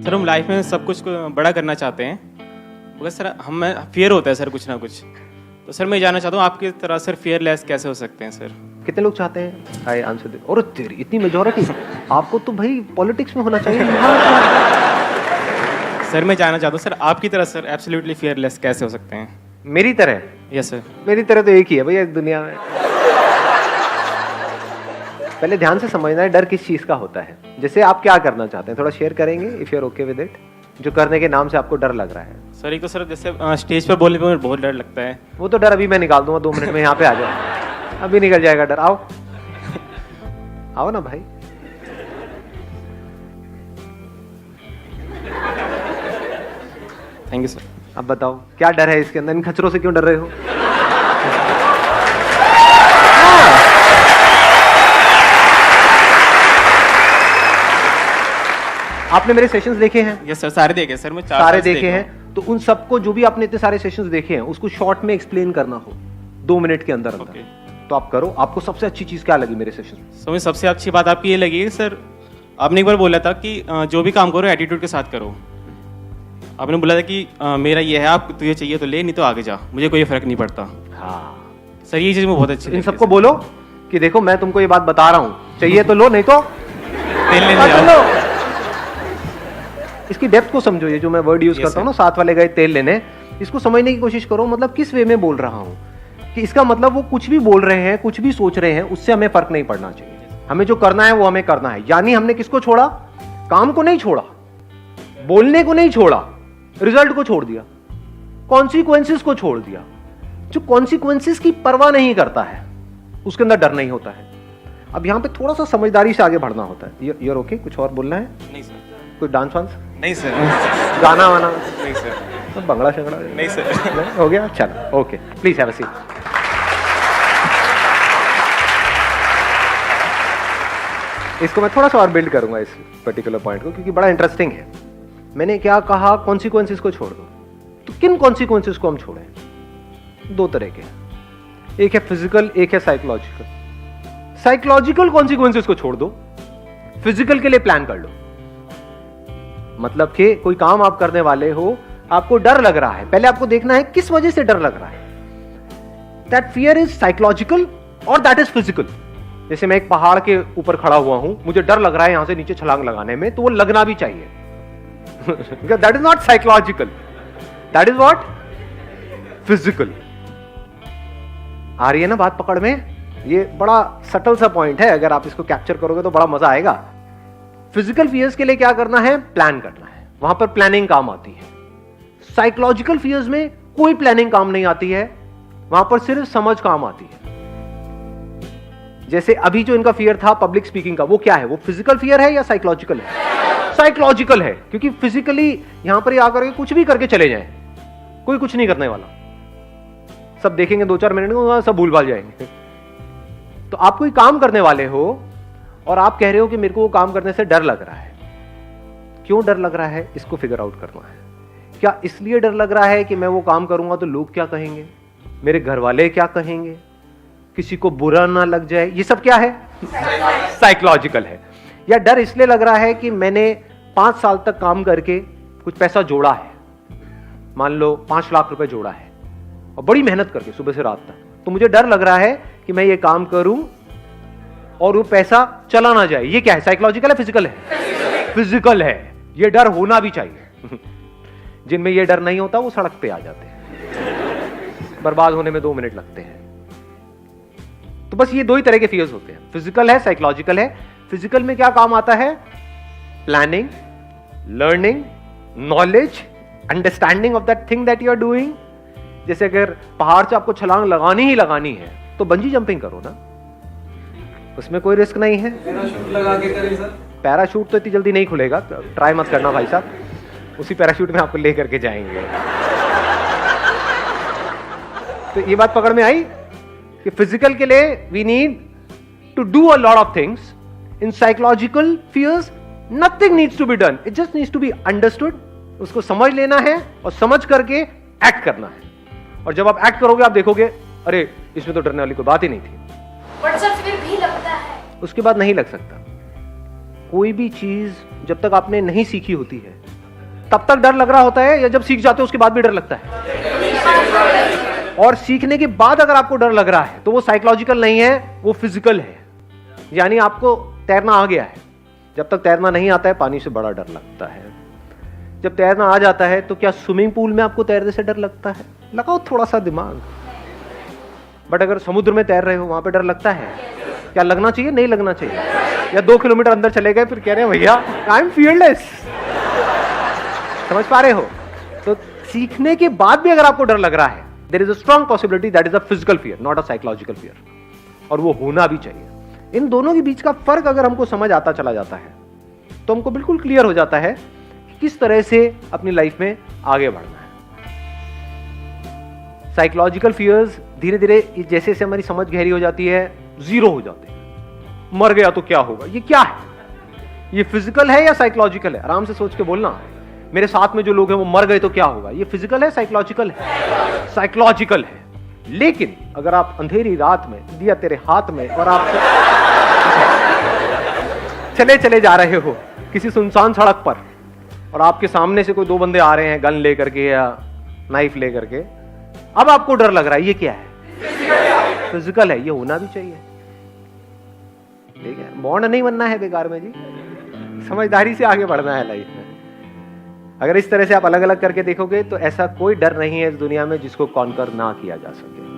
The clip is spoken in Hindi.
सर हम लाइफ में सब कुछ को बड़ा करना चाहते हैं, मगर सर हमें फियर होता है सर कुछ ना कुछ। तो सर मैं जानना चाहता हूँ आपकी तरह सर फियरलेस कैसे हो सकते हैं सर? कितने लोग चाहते हैं? आई आंसर दे। और तेरी इतनी मेजॉरिटी, आपको तो भाई पॉलिटिक्स में होना चाहिए। सर मैं जानना चाहता हूँ सर आपकी तरह सर एब्सोल्युटली फियरलेस कैसे हो सकते हैं? मेरी तरह? Yes sir. मेरी तरह तो एक ही है भैया इस दुनिया में। पहले ध्यान से समझना है डर किस चीज का होता है। जैसे आप क्या करना चाहते हैं थोड़ा शेयर करेंगे if you are okay with it, जो करने के नाम से आपको डर लग रहा है। सर एक तो सर जैसे स्टेज पर बोलने पे मुझे बहुत डर लगता है। वो तो डर अभी मैं निकाल दूंगा, 2 मिनट में यहाँ पे आ जाओ, अभी निकल जाएगा डर। आओ आओ ना भाई। Thank you sir. अब बताओ क्या डर है इसके अंदर? इन खचरों से क्यों डर रहे हो? आपने मेरे सेशंस देखे हैं? यस सर, सारे देखे सर, मैं 4 सारे देखे हैं। तो उन सबको जो भी आपने इतने सारे सेशंस देखे हैं उसको शॉर्ट में एक्सप्लेन करना हो 2 मिनट के अंदर अंदर, तो आप करो। आपको सबसे अच्छी चीज क्या लगी मेरे सेशन में? मुझे सबसे अच्छी बात आपकी ये लगी कि सर आपने एक बार बोला था कि जो भी काम करो एटीट्यूड के साथ करो। आपने बोला था कि मेरा ये है, आप तुझे चाहिए तो ले, नहीं तो आगे जा, मुझे कोई फर्क नहीं पड़ता। हाँ सर ये चीज मुझे बहुत अच्छी लगी। इन सबको बोलो कि देखो मैं तुमको ये बात बता रहा हूँ, चाहिए तो लो, नहीं तो तेल लेने जाओ। इसकी डेप्थ को समझो। ये जो मैं वर्ड यूज करता हूँ ना, साथ वाले गए तेल लेने, इसको समझने की कोशिश करो। मतलब किस वे में बोल रहा हूँ कि इसका मतलब वो कुछ भी बोल रहे हैं, कुछ भी सोच रहे हैं, उससे हमें फर्क नहीं पड़ना चाहिए। हमें जो करना है वो हमें करना है। यानी हमने किसको छोड़ा? काम को नहीं छोड़ा, बोलने को नहीं छोड़ा, रिजल्ट को छोड़ दिया, कॉन्सिक्वेंसेस को छोड़ दिया। जो कॉन्सिक्वेंसेस की परवाह नहीं करता है उसके अंदर डर नहीं होता है। अब यहां पे थोड़ा सा समझदारी से आगे बढ़ना होता है। You're okay? कुछ और बोलना है? नहीं सर। कोई डांस वांस? नहीं सर। गाना वाना? नहीं सर। तो बंगड़ा शंगड़ा? नहीं सर। हो गया? चलो okay, please have a seat. इसको मैं थोड़ा सा और बिल्ड करूंगा इस पर्टिकुलर पॉइंट को, क्योंकि बड़ा इंटरेस्टिंग है। मैंने क्या कहा? कॉन्सिक्वेंसेस को छोड़ दो। तो किन कॉन्सिक्वेंसेस को हम छोड़ें? 2 तरह के, एक है फिजिकल, एक है साइकोलॉजिकल। साइकोलॉजिकल कॉन्सिक्वेंसेस को छोड़ दो, फिजिकल के लिए प्लान कर लो। मतलब कि कोई काम आप करने वाले हो, आपको डर लग रहा है, पहले आपको देखना है किस वजह से डर लग रहा है। दैट फियर इज साइकोलॉजिकल और दैट इज फिजिकल। जैसे मैं एक पहाड़ के ऊपर खड़ा हुआ हूं, मुझे डर लग रहा है यहां से नीचे छलांग लगाने में, तो वो लगना भी चाहिए। That is not psychological, that is what? Physical. आ रही है ना बात पकड़ में? ये बड़ा सटल सा पॉइंट है, अगर आप इसको कैप्चर करोगे तो बड़ा मजा आएगा। फिजिकल फियर्स के लिए क्या करना है? प्लान करना है, वहां पर प्लानिंग काम आती है। साइकोलॉजिकल फियर्स में कोई प्लानिंग काम नहीं आती है, वहां पर सिर्फ समझ काम आती है। जैसे अभी जो इनका फियर था पब्लिक स्पीकिंग का, वो क्या है? वो फिजिकल फियर है या साइकोलॉजिकल है? साइकोलॉजिकल है, क्योंकि फिजिकली यहां पर आकर के कुछ भी करके चले जाएं, कोई कुछ नहीं करने वाला। सब देखेंगे 2-4 मिनट में, सब भूल भाल जाएंगे। तो आप कोई काम करने वाले हो और आप कह रहे हो कि मेरे को वो काम करने से डर लग रहा है। क्यों डर लग रहा है? इसको फिगर आउट करना है। क्या इसलिए डर लग रहा है कि मैं वो काम करूंगा तो लोग क्या कहेंगे, मेरे घर वाले क्या कहेंगे, किसी को बुरा ना लग जाए? ये सब क्या है? साइकोलॉजिकल है। या डर इसलिए लग रहा है कि मैंने 5 साल तक काम करके कुछ पैसा जोड़ा है, मान लो 5 लाख रुपए जोड़ा है, और बड़ी मेहनत करके सुबह से रात तक, तो मुझे डर लग रहा है कि मैं ये काम करूं और वो पैसा चला ना जाए। ये क्या है? साइकोलॉजिकल है, फिजिकल है? फिजिकल है। ये डर होना भी चाहिए। जिनमें ये डर नहीं होता वो सड़क पे आ जाते हैं, बर्बाद होने में 2 मिनट लगते हैं। तो बस ये 2 ही तरह के फियर्स होते हैं, फिजिकल है, साइकोलॉजिकल है। फिजिकल में क्या काम आता है? Planning, learning, knowledge, understanding of that thing that you are doing. जैसे अगर पहाड़ से आपको छलांग लगानी ही लगानी है तो बंजी जंपिंग करो ना, उसमें कोई रिस्क नहीं है। पैराशूट लगा के करें सर? पैराशूट तो इतनी जल्दी नहीं खुलेगा, ट्राई मत करना भाई साहब, उसी पैराशूट में आपको लेकर के जाएंगे। तो ये बात पकड़ में आई कि फिजिकल के लिए we need to do a lot of things. In psychological fears nothing needs to be done, it just needs to be understood. उसको समझ लेना है और समझ करके एक्ट करना है। और जब आप एक्ट करोगे आप देखोगे अरे इसमें तो डरने वाली कोई बात ही नहीं थी। बट सर फिर भी लगता है। उसके बाद नहीं लग सकता। कोई भी चीज जब तक आपने नहीं सीखी होती है तब तक डर लग रहा होता है या जब सीख जाते हो उसके बाद भी डर लगता है? और सीखने के बाद अगर आपको डर लग रहा है तो वो साइकोलॉजिकल नहीं है, वो फिजिकल है। यानी आपको तैरना आ गया है। जब तक तैरना नहीं आता है पानी से बड़ा डर लगता है। जब तैरना आ जाता है तो क्या स्विमिंग पूल में आपको तैरने से डर लगता है? लगाओ थोड़ा सा दिमाग। बट अगर समुद्र में तैर रहे हो वहां पे डर लगता है? क्या लगना चाहिए? नहीं लगना चाहिए। या 2 किलोमीटर अंदर चले गए फिर कह रहे हैं भैया आई एम फियरलेस। समझ पा रहे हो? तो सीखने के बाद भी अगर आपको डर लग रहा है, there is a strong possibility that is a physical fear, not a psychological fear. और वो होना भी चाहिए। इन दोनों के बीच का फर्क अगर हमको समझ आता चला जाता है तो हमको बिल्कुल क्लियर हो जाता है कि किस तरह से अपनी लाइफ में आगे बढ़ना है। साइकोलॉजिकल फियर्स धीरे धीरे जैसे जैसे हमारी समझ गहरी हो जाती है, जीरो हो जाते हैं। मर गया तो क्या होगा? ये क्या है? ये फिजिकल है या साइकोलॉजिकल है? आराम से सोच के बोलना। मेरे साथ में जो लोग हैं वो मर गए तो क्या होगा? ये फिजिकल है साइकोलॉजिकल है? साइकोलॉजिकल है। लेकिन अगर आप अंधेरी रात में दिया तेरे हाथ में और आप चले चले जा रहे हो किसी सुनसान सड़क पर और आपके सामने से कोई 2 बंदे आ रहे हैं गन लेकर के या नाइफ लेकर के, अब आपको डर लग रहा है, ये क्या है? फिजिकल है। ये होना भी चाहिए। ठीक है, मॉडर्न नहीं बनना है बेकार में जी, समझदारी से आगे बढ़ना है लाइफ में। अगर इस तरह से आप अलग अलग करके देखोगे तो ऐसा कोई डर नहीं है इस दुनिया में जिसको कॉन्कर ना किया जा सके।